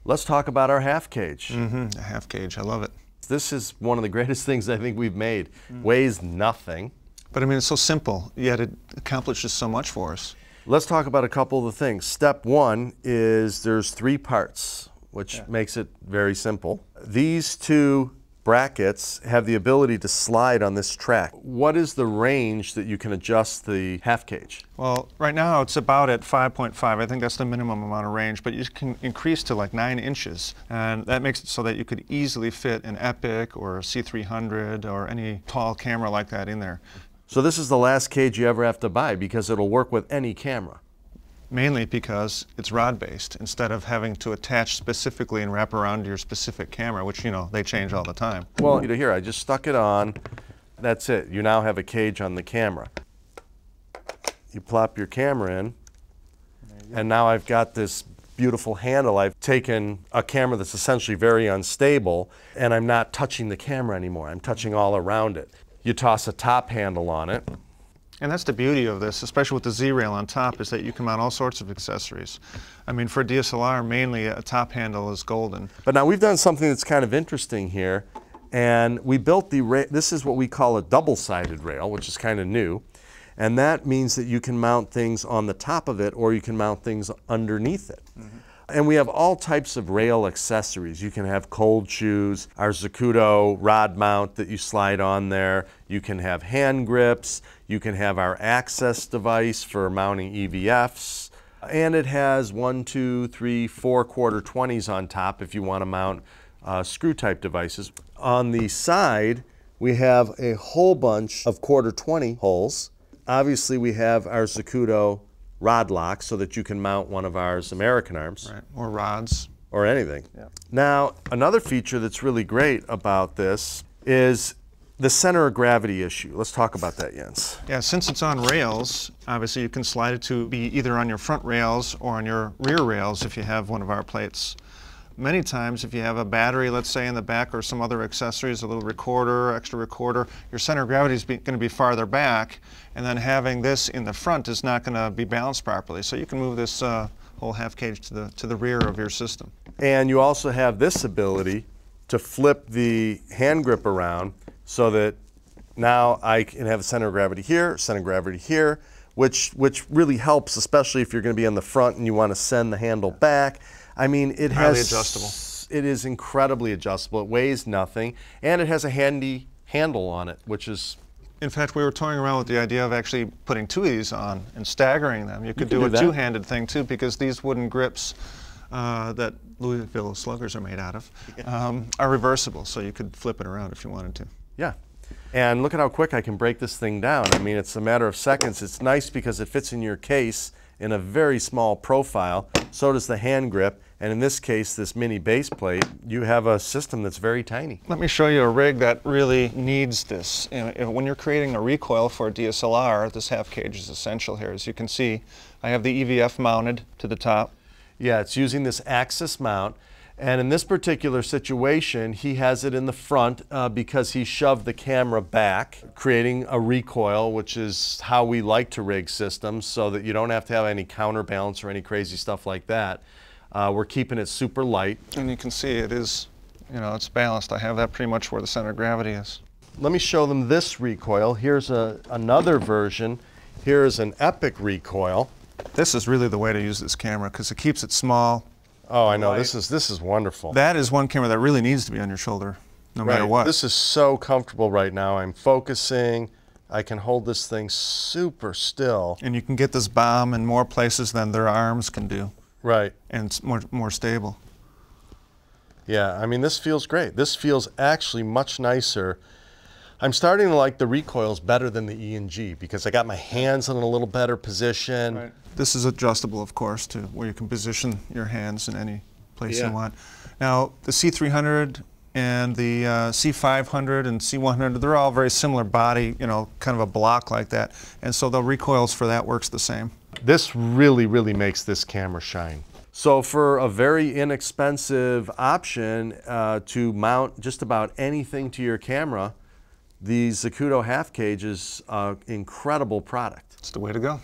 Let's talk about our half cage. A half cage, I love it. This is one of the greatest things I think we've made. Weighs nothing. But I mean, it's so simple, yet it accomplishes so much for us. Let's talk about a couple of the things. Step one is there's 3 parts, which makes it very simple. These 2 brackets have the ability to slide on this track. What is the range that you can adjust the half cage? Well, right now it's about at 5.5. I think that's the minimum amount of range, but you can increase to like 9 inches. And that makes it so that you could easily fit an Epic or a C300 or any tall camera like that in there. So this is the last cage you ever have to buy because it'll work with any camera. Mainly because it's rod-based instead of having to attach specifically and wrap around your specific camera, which, you know, they change all the time. Well, here, I just stuck it on. That's it. You now have a cage on the camera. You plop your camera in, and now I've got this beautiful handle. I've taken a camera that's essentially very unstable, and I'm not touching the camera anymore. I'm touching all around it. You toss a top handle on it. And that's the beauty of this, especially with the Z-rail on top, is that you can mount all sorts of accessories. I mean, for DSLR, mainly a top handle is golden. But now we've done something that's kind of interesting here, and we built this is what we call a double-sided rail, which is kind of new. And that means that you can mount things on the top of it, or you can mount things underneath it. And we have all types of rail accessories. You can have cold shoes, our Zacuto rod mount that you slide on there. You can have hand grips. You can have our access device for mounting EVFs. And it has 1, 2, 3, 4 quarter 20s on top if you want to mount screw type devices. On the side, we have a whole bunch of quarter 20 holes. Obviously, we have our Zacuto rod lock so that you can mount one of ours American arms. Right, or rods. Or anything. Yeah. Now, another feature that's really great about this is the center of gravity issue. Let's talk about that, Jens. Yeah, since it's on rails, obviously you can slide it to be either on your front rails or on your rear rails if you have one of our plates. Many times, if you have a battery, let's say, in the back or some other accessories, a little recorder, extra recorder, your center of gravity is going to be farther back, and then having this in the front is not going to be balanced properly. So you can move this whole half cage to the rear of your system. And you also have this ability to flip the hand grip around so that now I can have a center of gravity here, which really helps, especially if you're going to be on the front and you want to send the handle back. I mean, it highly adjustable. It is incredibly adjustable. It weighs nothing, and it has a handy handle on it, which is... In fact, we were toying around with the idea of actually putting 2 of these on and staggering them. You could do a 2-handed thing too, because these wooden grips that Louisville Sluggers are made out of are reversible, so you could flip it around if you wanted to. Yeah. And look at how quick I can break this thing down. I mean, it's a matter of seconds. It's nice because it fits in your case in a very small profile. So does the hand grip. And in this case, this mini base plate, you have a system that's very tiny. Let me show you a rig that really needs this. When you're creating a recoil for a DSLR, this half cage is essential here. As you can see, I have the EVF mounted to the top. Yeah, it's using this axis mount. And in this particular situation, he has it in the front because he shoved the camera back, creating a recoil, which is how we like to rig systems so that you don't have to have any counterbalance or any crazy stuff like that. We're keeping it super light. And you can see it is, you know, it's balanced. I have that pretty much where the center of gravity is. Let me show them this recoil. Here's another version. Here's an Epic recoil. This is really the way to use this camera because it keeps it small. Oh, I know. This is wonderful. That is one camera that really needs to be on your shoulder, no matter what. This is so comfortable right now. I'm focusing. I can hold this thing super still. And you can get this bomb in more places than their arms can do. Right. And it's more stable. Yeah, I mean, this feels great. This feels actually much nicer. I'm starting to like the recoils better than the E&G because I got my hands in a little better position. Right. This is adjustable, of course, to where you can position your hands in any place you want. Now, the C300 and the C500 and C100, they're all very similar body, you know, kind of a block like that. And so the recoils for that works the same. This really, really makes this camera shine. So for a very inexpensive option to mount just about anything to your camera, the Zacuto Half Cage is an incredible product. It's the way to go.